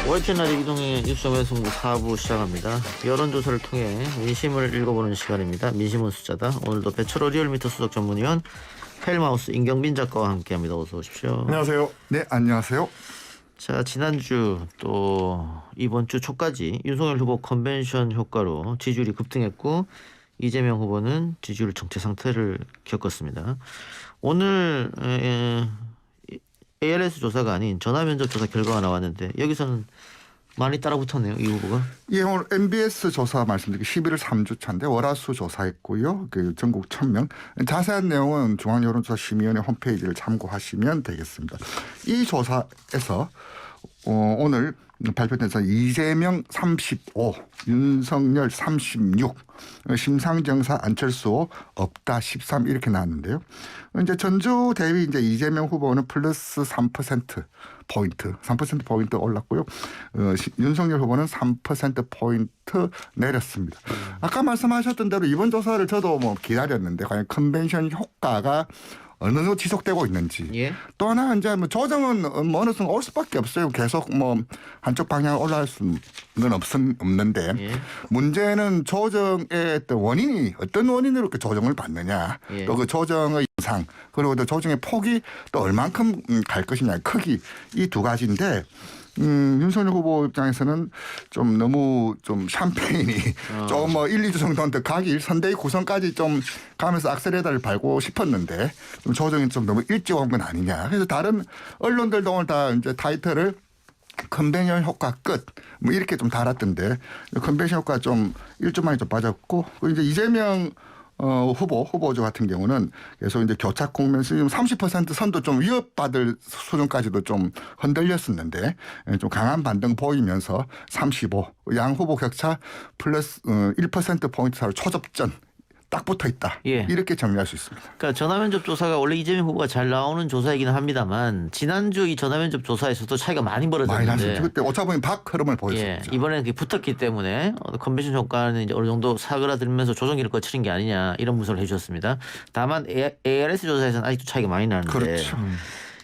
월채널 이동의 뉴스정의 승부 4부 시작합니다. 여론조사를 통해 민심을 읽어보는 시간입니다. 민심은 숫자다. 오늘도 배철호 리얼미터 수석 전문위원 헬마우스 임경빈 작가와 함께합니다. 어서 오십시오. 안녕하세요. 네, 안녕하세요. 자, 지난주 또 이번 주 초까지 윤석열 후보 컨벤션 효과로 지지율이 급등했고 이재명 후보는 지지율 정체 상태를 겪었습니다. 오늘 ARS 조사가 아닌 전화면접 조사 결과가 나왔는데 여기서는 많이 따라붙었네요, 이 후보가. 예, 오늘 MBS 조사 말씀드리기 11월 3주 차인데 월화수 조사했고요. 그 전국 1,000명. 자세한 내용은 중앙여론조사심의위원회 홈페이지를 참고하시면 되겠습니다. 이 조사에서 오늘 발표된 조 이재명 35, 윤석열 36, 심상정사 안철수 없다 13 이렇게 나왔는데요. 이제 전주 대비 이제 이재명 후보는 플러스 3%포인트 올랐고요. 윤석열 후보는 3%포인트 내렸습니다. 아까 말씀하셨던 대로 이번 조사를 저도 뭐 기다렸는데 과연 컨벤션 효과가 어느 정도 지속되고 있는지. 예. 또 하나 이제 뭐 조정은 뭐 어느 순간 올 수밖에 없어요. 계속 뭐 한쪽 방향 올라갈 수는 없는데 예. 문제는 조정의 어떤 원인이 어떤 원인으로 이렇게 조정을 받느냐. 예. 또 그 조정의 영상 그리고 또 조정의 폭이 또 얼만큼 갈 것이냐 크기 이 두 가지인데. 윤석열 후보 입장에서는 좀 너무 좀 샴페인이 좀 뭐 1, 2주 정도는 가기 선대위 구성까지 좀 가면서 악셀레다를 밟고 싶었는데 좀 조정이 좀 너무 일찍 온 건 아니냐. 그래서 다른 언론들도 오늘 다 이제 타이틀을 컨벤션 효과 끝 뭐 이렇게 좀 달았던데 컨벤션 효과 좀 일주 만에 좀 빠졌고 이제 이재명 후보자 같은 경우는 계속 이제 교착 국면에서 30% 선도 좀 위협받을 수준까지도 좀 흔들렸었는데 좀 강한 반등 보이면서 35, 양 후보 격차 플러스 1%포인트 차로 초접전 딱 붙어 있다. 예. 이렇게 정리할 수 있습니다. 그러니까 전화면접 조사가 원래 이재명 후보가 잘 나오는 조사이기는 합니다만 지난주 이 전화면접 조사에서도 차이가 많이 벌어졌는데 많이 났습니다. 그때 오차범위 밖 흐름을 예, 보였습니다. 이번에는 그게 붙었기 때문에 컨벤션 효과는 이제 어느 정도 사그라들면서 조정기를 거치는 게 아니냐 이런 분석을 해주셨습니다. 다만 ARS 조사에서는 아직도 차이가 많이 나는데 그렇죠.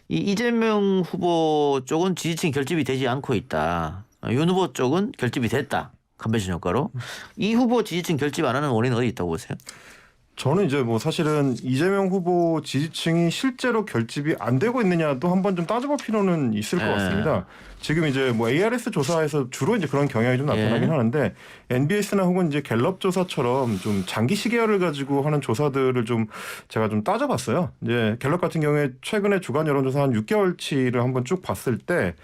이 이재명 후보 쪽은 지지층이 결집이 되지 않고 있다. 윤 후보 쪽은 결집이 됐다. 컨벤션 효과로. 이 후보 지지층 결집 안 하는 원인은 어디 있다고 보세요? 저는 이제 뭐 사실은 이재명 후보 지지층이 실제로 결집이 안 되고 있느냐도 한번 좀 따져볼 필요는 있을 것 같습니다. 지금 이제 뭐 ARS 조사에서 주로 이제 그런 경향이 좀 나타나긴 하는데 NBS나 혹은 이제 갤럽 조사처럼 좀 장기 시계열을 가지고 하는 조사들을 좀 제가 좀 따져봤어요. 이제 갤럽 같은 경우에 최근에 주간 여론조사 한 6개월치를 한번 쭉 봤을 때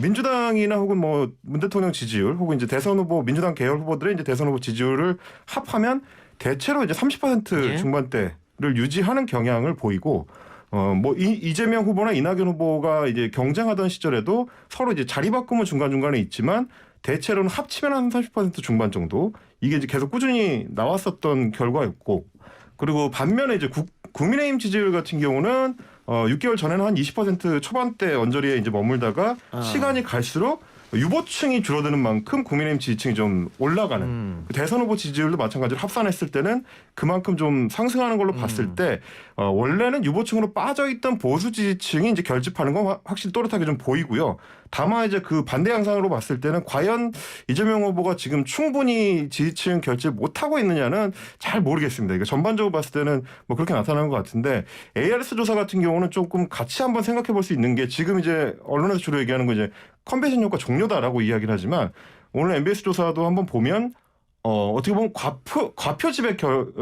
민주당이나 혹은 뭐 문 대통령 지지율 혹은 이제 대선 후보 민주당 계열 후보들의 이제 대선 후보 지지율을 합하면 대체로 이제 30% 예. 중반대를 유지하는 경향을 보이고 뭐 이재명 후보나 이낙연 후보가 이제 경쟁하던 시절에도 서로 이제 자리 바꿈은 중간중간에 있지만 대체로는 합치면 한 30% 중반 정도 이게 이제 계속 꾸준히 나왔었던 결과였고 그리고 반면에 이제 국민의힘 지지율 같은 경우는 6개월 전에는 한 20% 초반대 언저리에 이제 머물다가 시간이 갈수록 유보층이 줄어드는 만큼 국민의힘 지지층이 좀 올라가는 대선 후보 지지율도 마찬가지로 합산했을 때는 그만큼 좀 상승하는 걸로 봤을 때 원래는 유보층으로 빠져있던 보수 지지층이 이제 결집하는 건 확실히 또렷하게 좀 보이고요. 다만 이제 그 반대 양상으로 봤을 때는 과연 이재명 후보가 지금 충분히 지지층 결집 못하고 있느냐는 잘 모르겠습니다. 이게 전반적으로 봤을 때는 뭐 그렇게 나타나는 것 같은데 ARS 조사 같은 경우는 조금 같이 한번 생각해 볼 수 있는 게 지금 이제 언론에서 주로 얘기하는 거 이제 컨벤션 효과 종료다라고 이야기를 하지만 오늘 MBS 조사도 한번 보면 어떻게 보면 과표 지배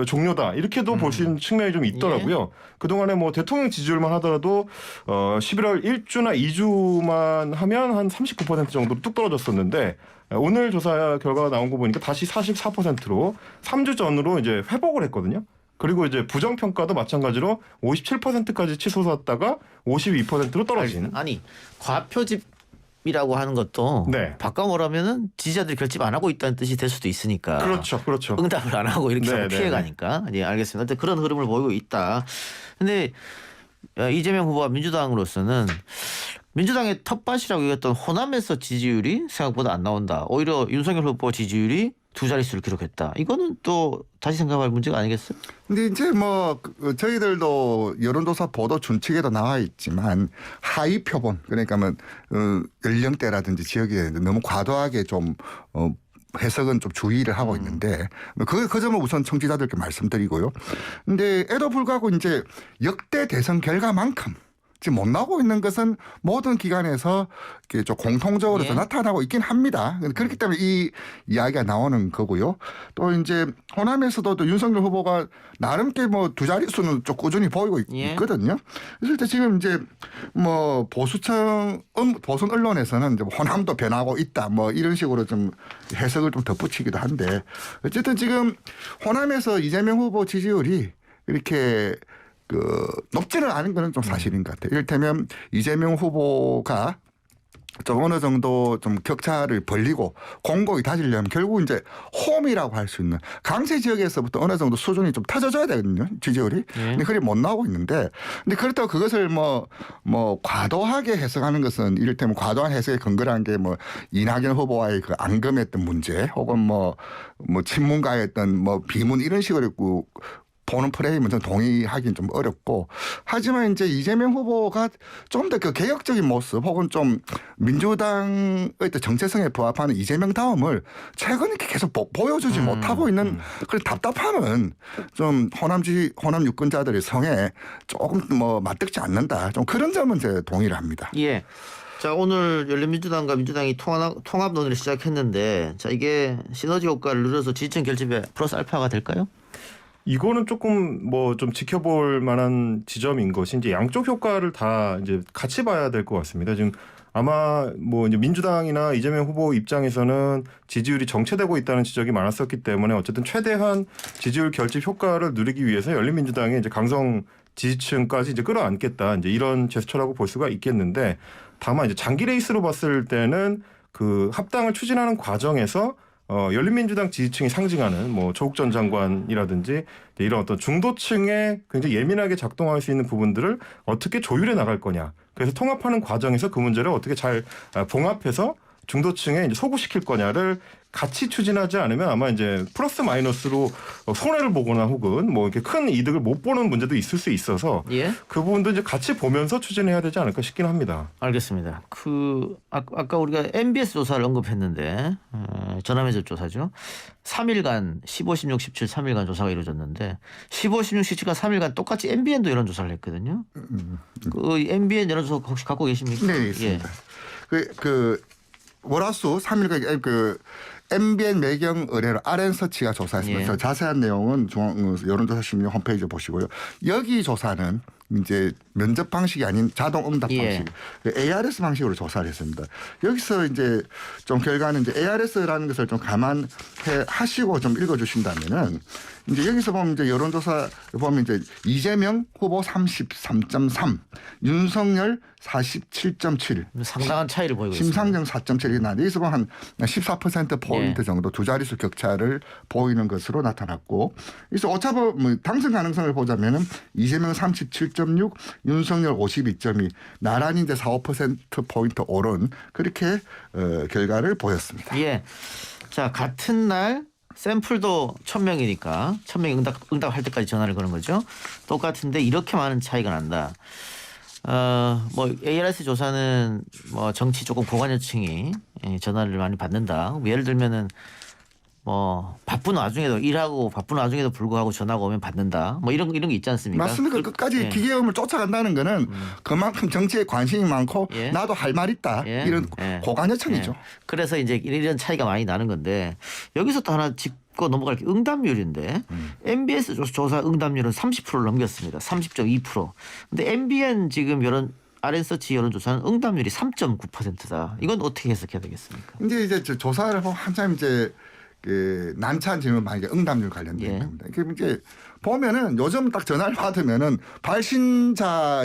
종료다 이렇게도 볼 수 있는 측면이 좀 있더라고요. 예. 그동안에 뭐 대통령 지지율만 하더라도 11월 1주나 2주만 하면 한 39% 정도로 뚝 떨어졌었는데 오늘 조사 결과가 나온 거 보니까 다시 44%로 3주 전으로 이제 회복을 했거든요. 그리고 이제 부정평가도 마찬가지로 57%까지 치솟았다가 52%로 떨어진. 아니 과표집이라고 하는 것도 네. 바꿔보라면은 지지자들이 결집 안 하고 있다는 뜻이 될 수도 있으니까. 그렇죠. 응답을 안 하고 이렇게 네, 피해가니까. 예, 알겠습니다. 하여튼 그런 흐름을 보이고 있다. 근데 이재명 후보와 민주당으로서는 민주당의 텃밭이라고 여겼던 호남에서 지지율이 생각보다 안 나온다. 오히려 윤석열 후보 지지율이 두 자릿수를 기록했다. 이거는 또 다시 생각할 문제가 아니겠어요? 근데 이제 뭐 저희들도 여론조사 보도 준칙에도 나와 있지만 하위 표본 그러니까 뭐 연령대라든지 지역에 너무 과도하게 좀 해석은 좀 주의를 하고 있는데 그 점을 우선 청취자들께 말씀드리고요. 근데 에도 불구하고 이제 역대 대선 결과만큼 지금 못 나오고 있는 것은 모든 기관에서 이렇게 좀 공통적으로 예. 나타나고 있긴 합니다. 그렇기 때문에 이 이야기가 나오는 거고요. 또 이제 호남에서도 또 윤석열 후보가 나름께 뭐 두 자릿수는 좀 꾸준히 보이고 예. 있거든요. 그래서 지금 이제 뭐 보수층 보수 언론에서는 이제 호남도 변하고 있다 뭐 이런 식으로 좀 해석을 좀 덧붙이기도 한데 어쨌든 지금 호남에서 이재명 후보 지지율이 이렇게 높지는 않은 거는 좀 사실인 것 같아요. 이를테면 이재명 후보가 좀 어느 정도 좀 격차를 벌리고 공고히 다지려면 결국 이제 홈이라고 할 수 있는 강세 지역에서부터 어느 정도 수준이 좀 터져줘야 되거든요. 지지율이. 근데 그게 못 나오고 있는데 근데 그렇다고 그것을 뭐 과도하게 해석하는 것은 이를테면 과도한 해석에 근거를 한 게 뭐 이낙연 후보와의 그 앙금했던 문제 혹은 뭐 친문가의 어떤 뭐 비문 이런 식으로 보는 프레임은 좀 동의하기는 좀 어렵고 하지만 이제 이재명 후보가 좀 더 그 개혁적인 모습 혹은 좀 민주당의 또 정체성에 부합하는 이재명 다움을 최근 이렇게 계속 보여주지 못하고 있는 그런 답답함은 좀 호남 유권자들의 성에 조금 뭐 맞득지 않는다. 좀 그런 점은 제 동의를 합니다. 예. 자, 오늘 열린민주당과 민주당이 통합 논의를 시작했는데 자, 이게 시너지 효과를 누려서 지지층 결집에 플러스 알파가 될까요? 이거는 조금 뭐 좀 지켜볼 만한 지점인 것이 이제 양쪽 효과를 다 이제 같이 봐야 될 것 같습니다. 지금 아마 뭐 이제 민주당이나 이재명 후보 입장에서는 지지율이 정체되고 있다는 지적이 많았었기 때문에 어쨌든 최대한 지지율 결집 효과를 누리기 위해서 열린민주당의 이제 강성 지지층까지 이제 끌어안겠다 이제 이런 제스처라고 볼 수가 있겠는데 다만 이제 장기 레이스로 봤을 때는 그 합당을 추진하는 과정에서 열린민주당 지지층이 상징하는 뭐 조국 전 장관이라든지 이런 어떤 중도층에 굉장히 예민하게 작동할 수 있는 부분들을 어떻게 조율해 나갈 거냐. 그래서 통합하는 과정에서 그 문제를 어떻게 잘 봉합해서 중도층에 이제 소구시킬 거냐를 같이 추진하지 않으면 아마 이제 플러스 마이너스로 손해를 보거나 혹은 뭐 이렇게 큰 이득을 못 보는 문제도 있을 수 있어서 예. 그 부분도 이제 같이 보면서 추진해야 되지 않을까 싶긴 합니다. 알겠습니다. 아까 우리가 MBS 조사를 언급했는데 전화면접 조사죠. 3일간 15, 16, 17 3일간 조사가 이루어졌는데 15, 16, 17간 3일간 똑같이 MBN도 이런 조사를 했거든요. 그 MBN 이런 조사 혹시 갖고 계십니까? 네, 있습니다. 월화수 3일간 MBN 매경 의뢰로 RN서치가 조사했습니다. 예. 자세한 내용은 여론조사심의 홈페이지에 보시고요. 여기 조사는 이제 면접 방식이 아닌 자동 응답 예. 방식, ARS 방식으로 조사를 했습니다. 여기서 이제 좀 결과는 이제 ARS라는 것을 좀 감안해 하시고 좀 읽어주신다면은 이제 여기서 보면 이제 여론조사 보면 이제 이재명 후보 33.3, 윤석열 47.7. 상당한 차이를 보이고 있습니다. 심상정 4.7이 나는데 여기서 보면 한 14% 예. 정도 두 자릿수 격차를 보이는 것으로 나타났고 그래서 오차범 뭐 당선 가능성을 보자면은 이재명 37.6, 윤석열 52.2 나란히 이제 4~5% 오른 그렇게 결과를 보였습니다. 예. 자, 같은 날 샘플도 1,000명이니까 1,000명이 응답할 때까지 전화를 거는 거죠. 똑같은데 이렇게 많은 차이가 난다. 뭐 ARS 조사는 뭐 정치 조금 고관여층이 전화를 많이 받는다. 예를 들면은 뭐 바쁜 와중에도 일하고 바쁜 와중에도 불구하고 전화가 오면 받는다. 뭐 이런 게 있지 않습니까? 맞습니다. 끝까지 예. 기계음을 쫓아간다는 거는 그만큼 정치에 관심이 많고 예. 나도 할 말 있다. 예. 이런 예. 고관여층이죠. 예. 그래서 이제 이런 차이가 많이 나는 건데 여기서 또 하나 짚고 넘어갈 게 응답률인데 MBS 조사 응답률은 30%를 넘겼습니다. 30.2%. 근데 MBN 지금 RN서치 여론조사는 응답률이 3.9%다. 이건 어떻게 해석해야 되겠습니까? 근데 이제 조사를 보면 한참 이제 난처한 질문 많이 응답률 관련된 예. 겁니다. 그럼 이제 보면은 요즘 딱 전화를 받으면은 발신자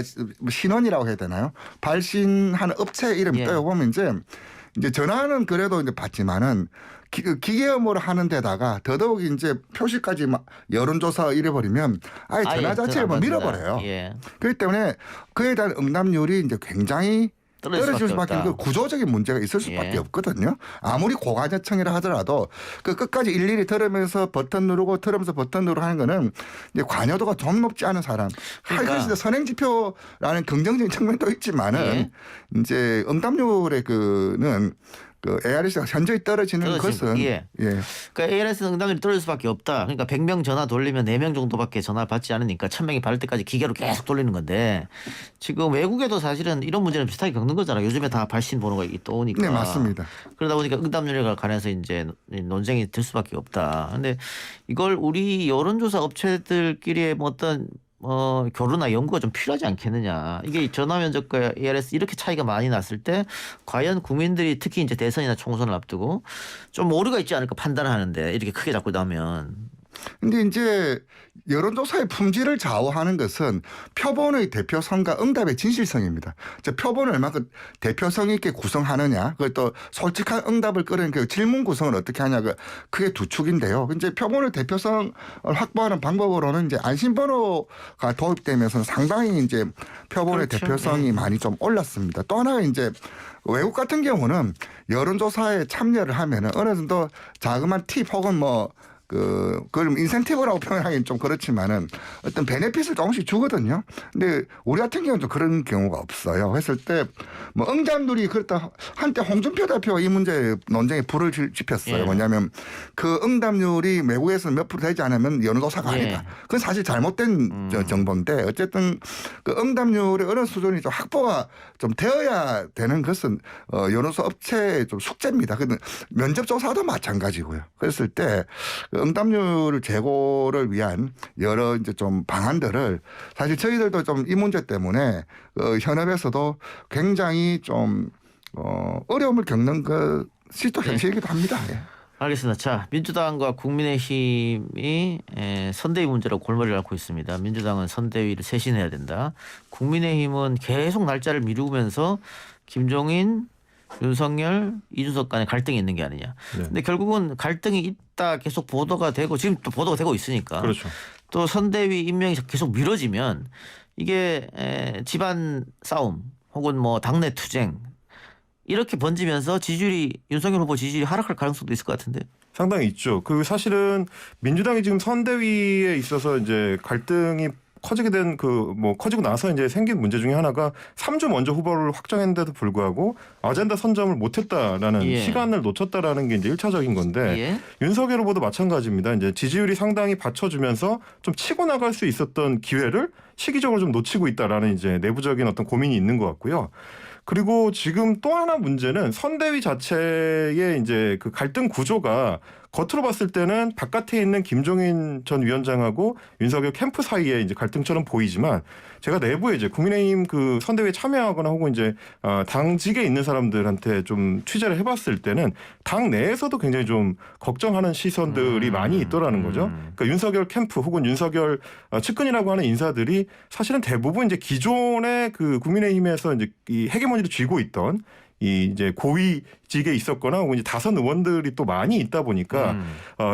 신원이라고 해야 되나요? 발신하는 업체 이름 예. 떼어보면 이제 전화는 그래도 이제 받지만은 기계음으로 하는 데다가 더더욱 이제 표시까지 막 여론조사 이래버리면 아예 전화 자체를 뭐 밀어버려요. 예. 그렇기 때문에 그에 대한 응답률이 이제 굉장히 떨어질 수밖에 없는 그 구조적인 문제가 있을 수밖에 예. 없거든요. 아무리 고관여층이라 하더라도 그 끝까지 일일이 들으면서 버튼 누르고 들으면서 버튼 누르고 하는 거는 이제 관여도가 좀 높지 않은 사람. 그러니까. 이것이 선행지표라는 긍정적인 측면도 있지만은 예. 이제 응답률의 그는 그 ARS가 현저히 떨어지는 것은 예. 그러니까 ARS 응답률이 떨어질 수밖에 없다. 그러니까 100명 전화 돌리면 4명 정도밖에 전화를 받지 않으니까 1000명이 받을 때까지 기계로 계속 돌리는 건데 지금 외국에도 사실은 이런 문제는 비슷하게 겪는 거잖아요. 요즘에 다 발신 번호가 또 오니까. 네, 맞습니다. 그러다 보니까 응답률에 관해서 이제 논쟁이 될 수밖에 없다. 근데 이걸 우리 여론조사 업체들끼리의 뭐 어떤 교류나 연구가 좀 필요하지 않겠느냐. 이게 전화 면접과 ARS 이렇게 차이가 많이 났을 때 과연 국민들이 특히 이제 대선이나 총선을 앞두고 좀 오류가 있지 않을까 판단하는데 이렇게 크게 잡고 나면. 근데 이제 여론조사의 품질을 좌우하는 것은 표본의 대표성과 응답의 진실성입니다. 표본을 얼마큼 대표성 있게 구성하느냐, 그걸 또 솔직한 응답을 끌어내는 그 질문 구성을 어떻게 하냐가 크게 두 축인데요. 이제 표본의 대표성을 확보하는 방법으로는 이제 안심번호가 도입되면서 상당히 이제 표본의 그렇죠. 대표성이 많이 좀 올랐습니다. 또 하나가 이제 외국 같은 경우는 여론조사에 참여를 하면은 어느 정도 자그마한 팁 혹은 그걸 인센티브라고 표현하기는 좀 그렇지만은 어떤 베네핏을 조금씩 주거든요. 근데 우리 같은 경우는 좀 그런 경우가 없어요. 했을 때 뭐 응답률이 그렇다 한때 홍준표 대표가 이 문제 논쟁에 불을 지폈어요. 예. 뭐냐면 그 응답률이 외국에서는 몇 프로 되지 않으면 여론조사가 예. 아니다. 그건 사실 잘못된 정보인데 어쨌든 그 응답률의 어느 수준이 좀 확보가 좀 되어야 되는 것은 여론조사 업체의 좀 숙제입니다. 근데 면접조사도 마찬가지고요. 그랬을 때 응답률 제고를 위한 여러 이제 좀 방안들을 사실 저희들도 좀 이 문제 때문에 현업에서도 굉장히 좀 어려움을 겪는 것이 또 현실이기도 합니다. 예. 알겠습니다. 자, 민주당과 국민의힘이 선대위 문제로 골머리를 앓고 있습니다. 민주당은 선대위를 쇄신해야 된다. 국민의힘은 계속 날짜를 미루면서 김종인, 윤석열, 이준석 간의 갈등이 있는 게 아니냐. 네. 근데 결국은 갈등이 있다 계속 보도가 되고 지금 또 보도가 되고 있으니까. 그렇죠. 또 선대위 임명이 계속 미뤄지면 이게 집안 싸움 혹은 뭐 당내 투쟁 이렇게 번지면서 지지율이 윤석열 후보 지지율이 하락할 가능성도 있을 것 같은데. 상당히 있죠. 그 사실은 민주당이 지금 선대위에 있어서 이제 갈등이 커지게 된 커지고 나서 이제 생긴 문제 중에 하나가 3주 먼저 후보를 확정했는데도 불구하고 아젠다 선점을 못했다라는 예. 시간을 놓쳤다라는 게 이제 1차적인 건데 예. 윤석열 후보도 마찬가지입니다. 이제 지지율이 상당히 받쳐주면서 좀 치고 나갈 수 있었던 기회를 시기적으로 좀 놓치고 있다라는 이제 내부적인 어떤 고민이 있는 것 같고요. 그리고 지금 또 하나 문제는 선대위 자체의 이제 그 갈등 구조가 겉으로 봤을 때는 바깥에 있는 김종인 전 위원장하고 윤석열 캠프 사이에 이제 갈등처럼 보이지만 제가 내부에 이제 국민의힘 그 선대위에 참여하거나 혹은 이제 당직에 있는 사람들한테 좀 취재를 해봤을 때는 당 내에서도 굉장히 좀 걱정하는 시선들이 많이 있더라는 거죠. 그러니까 윤석열 캠프 혹은 윤석열 측근이라고 하는 인사들이 사실은 대부분 이제 기존의 그 국민의힘에서 이제 이 헤게모니를 쥐고 있던 이 이제 고위직에 있었거나 혹은 이제 다선 의원들이 또 많이 있다 보니까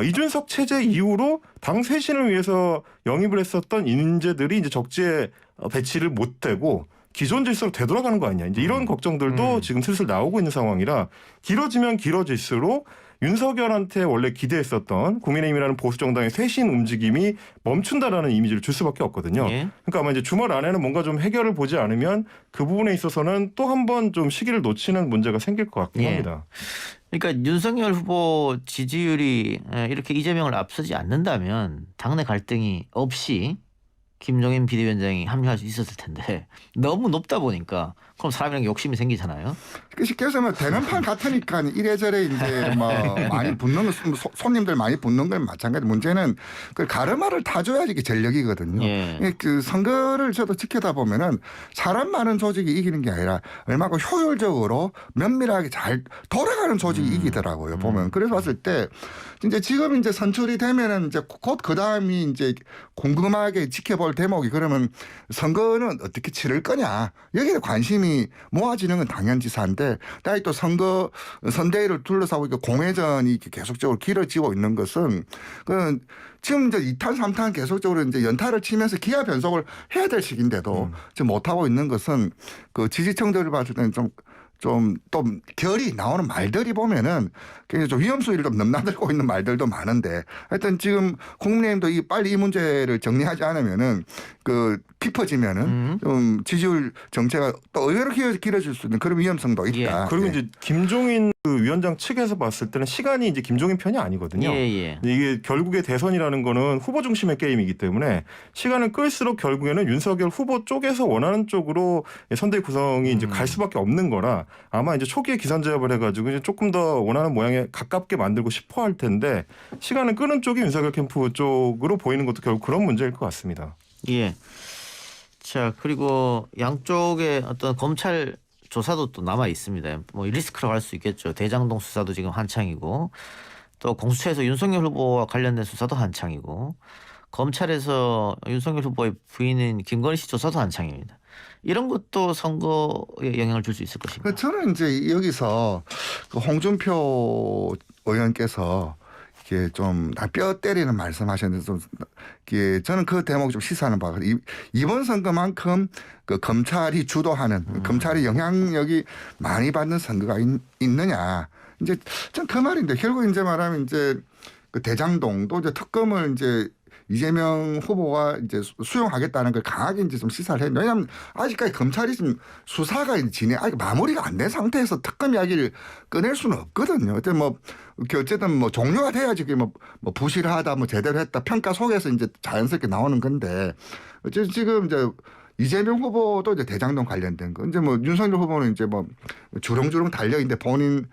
이준석 체제 이후로 당 쇄신을 위해서 영입을 했었던 인재들이 이제 적지에 배치를 못되고 기존 질서로 되돌아가는 거 아니냐. 이제 이런 걱정들도 지금 슬슬 나오고 있는 상황이라 길어지면 길어질수록 윤석열한테 원래 기대했었던 국민의힘이라는 보수 정당의 쇄신 움직임이 멈춘다라는 이미지를 줄 수밖에 없거든요. 예. 그러니까 아마 이제 주말 안에는 뭔가 좀 해결을 보지 않으면 그 부분에 있어서는 또 한 번 좀 시기를 놓치는 문제가 생길 것 같긴 예. 합니다. 그러니까 윤석열 후보 지지율이 이렇게 이재명을 앞서지 않는다면 당내 갈등이 없이 김종인 비대위원장이 합류할 수 있었을 텐데 너무 높다 보니까 그럼 사람이랑 욕심이 생기잖아요. 쉽게 해서 대면판 같으니까 이래저래 이제 뭐 많이 붙는 거, 손님들 많이 붙는 건 마찬가지. 문제는 그 가르마를 타줘야지 이게 전력이거든요. 예. 그 선거를 저도 지켜다 보면은 사람 많은 조직이 이기는 게 아니라 얼마나 효율적으로 면밀하게 잘 돌아가는 조직이 이기더라고요. 보면 그래서 봤을 때 이제 지금 이제 선출이 되면은 이제 곧 그 다음이 이제 궁금하게 지켜볼 대목이 그러면 선거는 어떻게 치를 거냐 여기에 관심이 표심이 모아지는 건 당연지사인데, 다시 또 선대위를 둘러싸고 공회전이 이렇게 계속적으로 길어지고 있는 것은 지금 이제 2탄, 3탄 계속적으로 이제 연타를 치면서 기하 변속을 해야 될 시기인데도 지금 못하고 있는 것은 그 지지층들을 봤을 때는 좀 또 결이 나오는 말들이 보면은 굉장히 좀 위험 수위를 좀 넘나들고 있는 말들도 많은데, 하여튼 지금 국민의힘도 빨리 이 문제를 정리하지 않으면은 깊어지면은 좀 지지율 정체가 또 의외로 길어질 수 있는 그런 위험성도 있다. 그리고 이제 김종인 그 위원장 측에서 봤을 때는 시간이 이제 김종인 편이 아니거든요. 이게 결국에 대선이라는 거는 후보 중심의 게임이기 때문에 시간을 끌수록 결국에는 윤석열 후보 쪽에서 원하는 쪽으로 선대위 구성이 이제 갈 수밖에 없는 거라, 아마 이제 초기에 기선제압을 해가지고 이제 조금 더 원하는 모양에 가깝게 만들고 싶어 할 텐데, 시간을 끄는 쪽이 윤석열 캠프 쪽으로 보이는 것도 결국 그런 문제일 것 같습니다. 예. 자, 그리고 양쪽의 어떤 검찰 조사도 또 남아 있습니다. 뭐 리스크라고 할 수 있겠죠. 대장동 수사도 지금 한창이고, 또 공수처에서 윤석열 후보와 관련된 수사도 한창이고, 검찰에서 윤석열 후보의 부인인 김건희 씨 조사도 한창입니다. 이런 것도 선거에 영향을 줄 수 있을 것인가? 저는 이제 여기서 홍준표 의원께서 이게 좀 뼈 때리는 말씀하셨는데, 좀 저는 그 대목 좀 시사하는 바가, 이번 선거만큼 그 검찰이 주도하는 검찰이 영향력이 많이 받는 선거가 있느냐, 이제 전 그 말인데, 결국 이제 말하면 이제 그 대장동도 이제 특검을 이제 이재명 후보가 이제 수용하겠다는 걸 강하게 이제 좀 시사를 했는데, 왜냐하면 아직까지 검찰이 지금 수사가 아직 마무리가 안 된 상태에서 특검 이야기를 꺼낼 수는 없거든요. 어쨌든 뭐 종료가 돼야지 뭐 부실하다, 뭐 제대로 했다 평가 속에서 이제 자연스럽게 나오는 건데, 어쨌든 지금 이제 이재명 후보도 이제 대장동 관련된 거, 이제 뭐 윤석열 후보는 이제 뭐 주렁주렁 달려 있는데 본인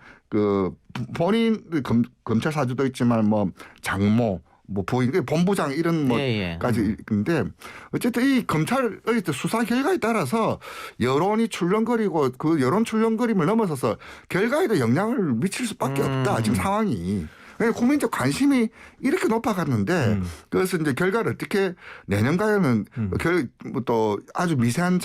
검찰 사주도 있지만 뭐 장모, 뭐 부인, 본부장 이런 뭐까지 있는데, 어쨌든 이 검찰의 수사 결과에 따라서 여론이 출렁거리고, 그 여론 출렁거림을 넘어서서 결과에도 영향을 미칠 수밖에 없다, 지금 상황이. 국민적 관심이 이렇게 높아갔는데, 그래서 이제 결과를 어떻게 내년가에는 또 아주 미세한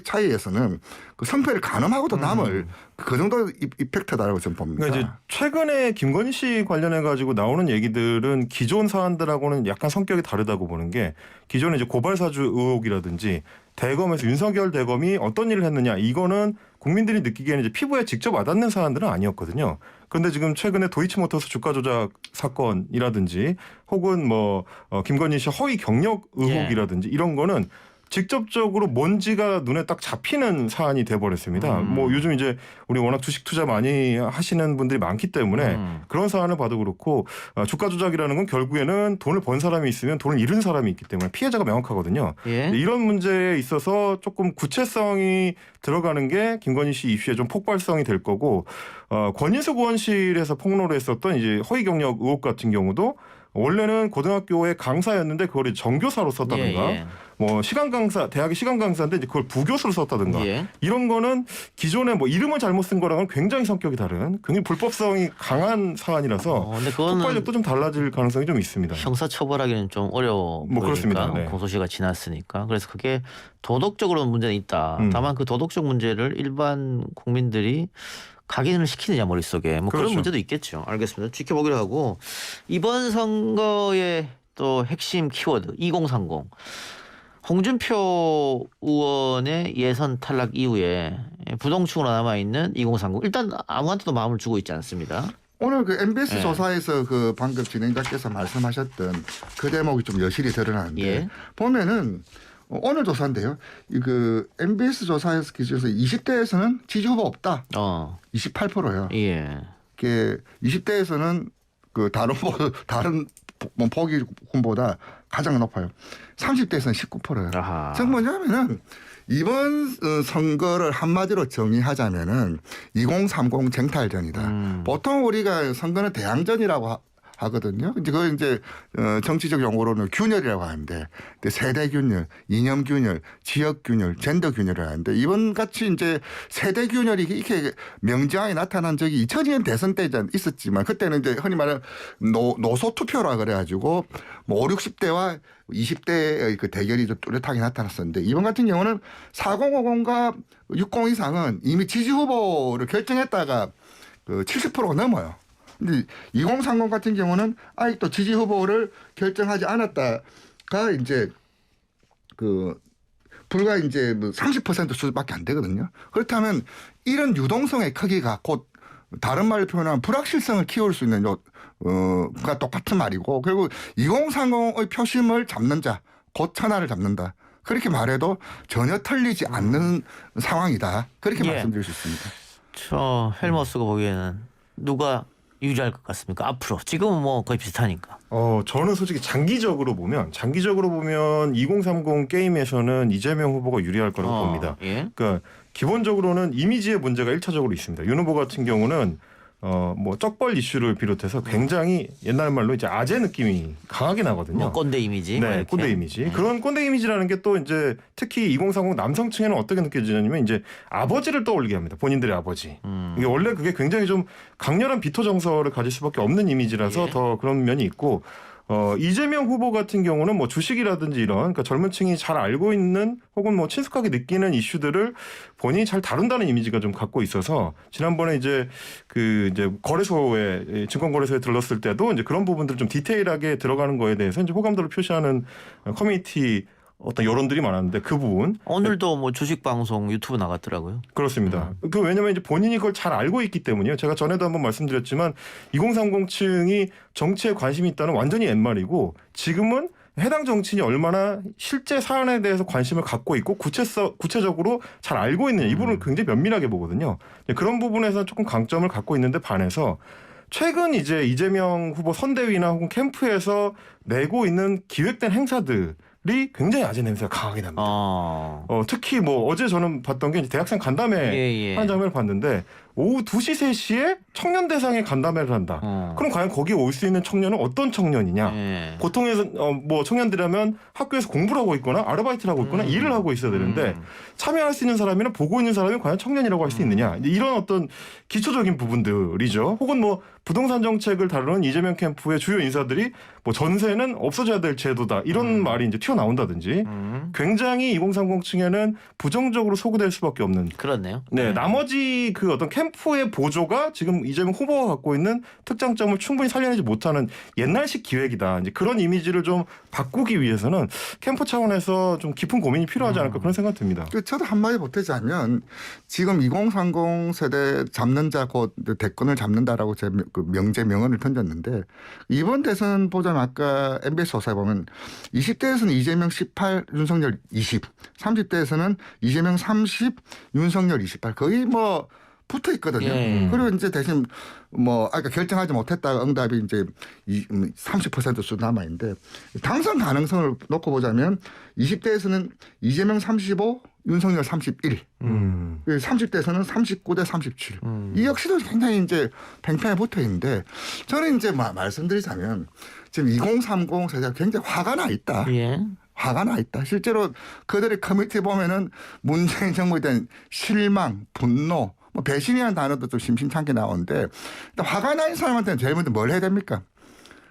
차이에서는 그 성패를 가늠하고도 남을 그 정도 이펙트다라고 저는 봅니다. 그러니까 이제 최근에 김건희 씨 관련해 가지고 나오는 얘기들은 기존 사안들하고는 약간 성격이 다르다고 보는 게, 기존에 이제 고발사주 의혹이라든지 대검에서 윤석열 대검이 어떤 일을 했느냐, 이거는 국민들이 느끼기에는 이제 피부에 직접 와닿는 사안들은 아니었거든요. 그런데 지금 최근에 도이치모터스 주가 조작 사건이라든지 혹은 김건희 씨 허위 경력 의혹이라든지 이런 거는 직접적으로 뭔지가 눈에 딱 잡히는 사안이 돼버렸습니다. 뭐 요즘 이제 우리 워낙 주식 투자 많이 하시는 분들이 많기 때문에 그런 사안을 봐도 그렇고, 주가 조작이라는 건 결국에는 돈을 번 사람이 있으면 돈을 잃은 사람이 있기 때문에 피해자가 명확하거든요. 이런 문제에 있어서 조금 구체성이 들어가는 게 김건희 씨 이슈에 좀 폭발성이 될 거고, 권인숙 의원실에서 폭로를 했었던 이제 허위 경력 의혹 같은 경우도 원래는 고등학교의 강사였는데 그걸 정교사로 썼다든가, 뭐 시간 강사, 대학의 시간 강사인데 이제 그걸 부교수로 썼다든가, 이런 거는 기존에 뭐 이름을 잘못 쓴 거랑은 굉장히 성격이 다른, 굉장히 불법성이 강한 사안이라서 폭발력도 좀 달라질 가능성이 좀 있습니다. 형사 처벌하기는 좀 어려워 보이니까, 그렇습니다. 네. 공소시가 지났으니까. 그래서 그게 도덕적으로는 문제는 있다. 다만 그 도덕적 문제를 일반 국민들이 각인을 시키느냐 머릿속에, 뭐 그런 문제도 있겠죠. 알겠습니다. 지켜보기로 하고, 이번 선거의 또 핵심 키워드 2030. 홍준표 의원의 예선 탈락 이후에 부동층으로 남아있는 2030. 일단 아무한테도 마음을 주고 있지 않습니다. 오늘 그 MBS 조사에서 그 방금 진행자께서 말씀하셨던 그 대목이 좀 여실히 드러나는데, 보면은 오늘 조사인데요. 그 MBS 조사에서 기준해서 20대에서는 지지 후보 없다. 28%예요. 그 20대에서는 그 다른 포기 후보보다 가장 높아요. 30대에서는 19%예요. 즉 뭐냐면은 이번 선거를 한마디로 정의하자면은 2030 쟁탈전이다. 보통 우리가 선거는 대항전이라고 하거든요. 이제 그 이제 정치적 용어로는 균열이라고 하는데 세대 균열, 이념 균열, 지역 균열, 젠더 균열을 하는데 이번 같이 이제 세대 균열이 이렇게 명징하게 나타난 적이 2002년 대선 때 있었지만 그때는 이제 흔히 말하는 노소 투표라 그래가지고 뭐 5, 60대와 20대의 그 대결이 좀 뚜렷하게 나타났었는데 이번 같은 경우는 4050과 60 이상은 이미 지지 후보를 결정했다가 그 70%가 넘어요. 근데 2030 같은 경우는 아직도 지지 후보를 결정하지 않았다가 이제 그 불과 이제 뭐 30% 수준밖에 안 되거든요. 그렇다면 이런 유동성의 크기가 곧 다른 말로 표현하면 불확실성을 키울 수 있는 가 똑같은 말이고 그리고 2030의 표심을 잡는 자, 곧 천하를 잡는다. 그렇게 말해도 전혀 틀리지 않는 상황이다. 그렇게 예. 말씀드릴 수 있습니다. 저 헬머스가 보기에는 누가 유리할 것 같습니까? 앞으로 지금은 뭐 거의 비슷하니까. 저는 솔직히 장기적으로 보면 2030 게임에서는 이재명 후보가 유리할 거라고 봅니다. 예. 그러니까 기본적으로는 이미지의 문제가 1차적으로 있습니다. 윤 후보 같은 경우는 뭐 쩍벌 이슈를 비롯해서 굉장히 옛날 말로 이제 아재 느낌이 강하게 나거든요. 뭐 꼰대 이미지. 뭐 네, 이렇게. 꼰대 이미지. 그런 꼰대 이미지라는 게 또 이제 특히 2030 남성층에는 어떻게 느껴지냐면 이제 아버지를 떠올리게 합니다. 본인들의 아버지. 이게 원래 그게 굉장히 좀 강렬한 비토 정서를 가질 수밖에 없는 이미지라서 예. 더 그런 면이 있고 이재명 후보 같은 경우는 뭐 주식이라든지 이런 그러니까 젊은 층이 잘 알고 있는 혹은 뭐 친숙하게 느끼는 이슈들을 본인이 잘 다룬다는 이미지가 좀 갖고 있어서 지난번에 이제 그 이제 거래소에 증권거래소에 들렀을 때도 이제 그런 부분들 좀 디테일하게 들어가는 거에 대해서 이제 호감도를 표시하는 커뮤니티 어떤 여론들이 많았는데 그 부분 오늘도 뭐 주식 방송 유튜브 나갔더라고요. 그렇습니다. 그 왜냐하면 이제 본인이 그걸 잘 알고 있기 때문이요. 제가 전에도 한번 말씀드렸지만 2030층이 정치에 관심이 있다는 완전히 옛말이고 지금은 해당 정치인이 얼마나 실제 사안에 대해서 관심을 갖고 있고 구체적으로 잘 알고 있느냐 이 부분을 굉장히 면밀하게 보거든요. 그런 부분에서 조금 강점을 갖고 있는데 반해서 최근 이제 이재명 후보 선대위나 혹은 캠프에서 내고 있는 기획된 행사들 이 굉장히 아재 냄새가 강하게 납니다. 특히 뭐 어제 저는 봤던 게 이제 대학생 간담회 예. 하는 장면을 봤는데 오후 2시, 3시에 청년 대상의 간담회를 한다. 그럼 과연 거기에 올 수 있는 청년은 어떤 청년이냐? 예. 보통에서 뭐 청년들이라면 학교에서 공부를 하고 있거나 아르바이트를 하고 있거나 일을 하고 있어야 되는데 참여할 수 있는 사람이나 보고 있는 사람이 과연 청년이라고 할 수 있느냐? 이런 어떤 기초적인 부분들이죠. 혹은 뭐 부동산 정책을 다루는 이재명 캠프의 주요 인사들이 뭐 전세는 없어져야 될 제도다 이런 말이 이제 튀어나온다든지 굉장히 2030층에는 부정적으로 소구될 수밖에 없는. 그렇네요. 네, 나머지 그 어떤 캠프의 보조가 지금 이재명 후보가 갖고 있는 특장점을 충분히 살려내지 못하는 옛날식 기획이다. 이제 그런 이미지를 좀 바꾸기 위해서는 캠프 차원에서 좀 깊은 고민이 필요하지 않을까 그런 생각 듭니다. 저도 한마디 보태자면 지금 2030 세대 잡는 자 곧 대권을 잡는다라고 제 그 명제 명언을 던졌는데 이번 대선 보자면 아까 MBS 조사에 보면 20대에서는 이재명 18, 윤석열 20, 30대에서는 이재명 30, 윤석열 28 거의 뭐 붙어 있거든요. 예. 그리고 이제 대신 뭐 아까 결정하지 못했다가 응답이 이제 30% 수준 남아 있는데 당선 가능성을 놓고 보자면 20대에서는 이재명 35, 윤석열 31, 30대에서는 39대 37. 이 역시도 굉장히 이제 팽팽해 붙어 있는데 저는 이제 말씀드리자면 지금 2030 세대가 굉장히 화가 나 있다. 예. 화가 나 있다. 실제로 그들의 커뮤니티 보면은 문재인 정부에 대한 실망, 분노, 뭐 배신이라는 단어도 좀 심심찮게 나오는데 화가 나 있는 사람한테는 제일 먼저 뭘 해야 됩니까?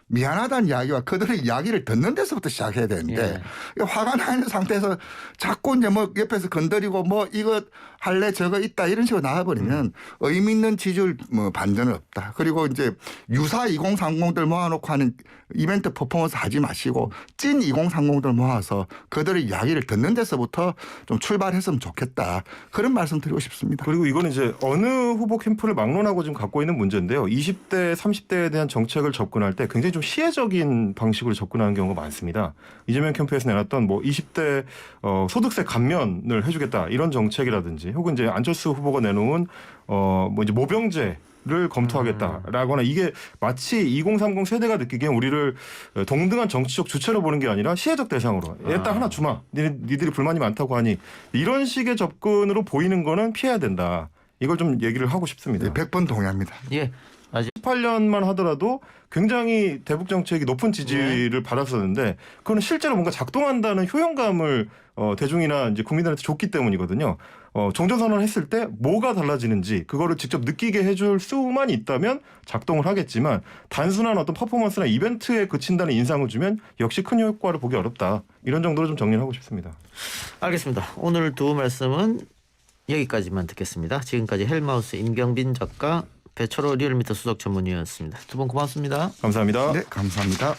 미안하다는 이야기와 그들의 이야기를 듣는 데서부터 시작해야 되는데 화가 나 있는 상태에서 자꾸 이제 뭐 옆에서 건드리고 뭐 이거 할래 저거 있다 이런 식으로 나와버리면 의미 있는 지지율 뭐 반전은 없다. 그리고 이제 유사 2030들 모아놓고 하는 이벤트 퍼포먼스 하지 마시고 찐 2030들 모아서 그들의 이야기를 듣는 데서부터 좀 출발했으면 좋겠다. 그런 말씀 드리고 싶습니다. 그리고 이거는 이제 어느 후보 캠프를 막론하고 지금 갖고 있는 문제인데요. 20대, 30대에 대한 정책을 접근할 때 굉장히 좀 시혜적인 방식으로 접근하는 경우가 많습니다. 이재명 캠프에서 내놨던 뭐 20대 소득세 감면을 해주겠다 이런 정책이라든지 혹은 이제 안철수 후보가 내놓은 뭐 이제 모병제를 검토하겠다라거나 이게 마치 2030 세대가 느끼기엔 우리를 동등한 정치적 주체로 보는 게 아니라 시혜적 대상으로 일단 하나 주마 니들이 불만이 많다고 하니 이런 식의 접근으로 보이는 거는 피해야 된다. 이걸 좀 얘기를 하고 싶습니다. 네, 100번 동의합니다. 예. 아직 18년만 하더라도 굉장히 대북 정책이 높은 지지를 받았었는데 그거는 실제로 뭔가 작동한다는 효용감을 대중이나 이제 국민들한테 줬기 때문이거든요. 종전선언을 했을 때 뭐가 달라지는지 그거를 직접 느끼게 해줄 수만 있다면 작동을 하겠지만 단순한 어떤 퍼포먼스나 이벤트에 그친다는 인상을 주면 역시 큰 효과를 보기 어렵다. 이런 정도로 좀 정리를 하고 싶습니다. 알겠습니다. 오늘 두 말씀은 여기까지만 듣겠습니다. 지금까지 헬마우스 임경빈 작가, 배철호 리얼미터 수석 전문위원이었습니다. 두 분 고맙습니다. 감사합니다. 네, 감사합니다.